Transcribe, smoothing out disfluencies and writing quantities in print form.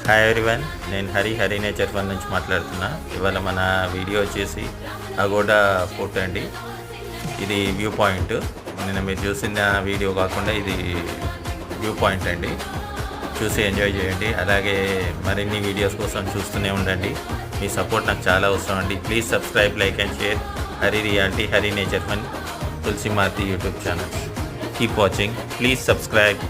Hi everyone, నేను Hari nature fun నుంచి మాట్లాడుతున్నా. ఇవాళ మన వీడియో వచ్చేసి అగోడా ఫోర్ట్ అండి. ఇది వ్యూ పాయింట్. నిన్న మీరు చూసిన వీడియో కాకుండా ఇది వ్యూ పాయింట్ అండి. చూసి ఎంజాయ్ చేయండి. అలాగే మరిన్ని వీడియోస్ కోసం చూస్తూనే ఉండండి. మీ సపోర్ట్ నాకు చాలా అవసరం అండి. Please subscribe, like and share Hari reality, Hari nature fun, Tulasi Mathi YouTube channel. Keep watching, please subscribe.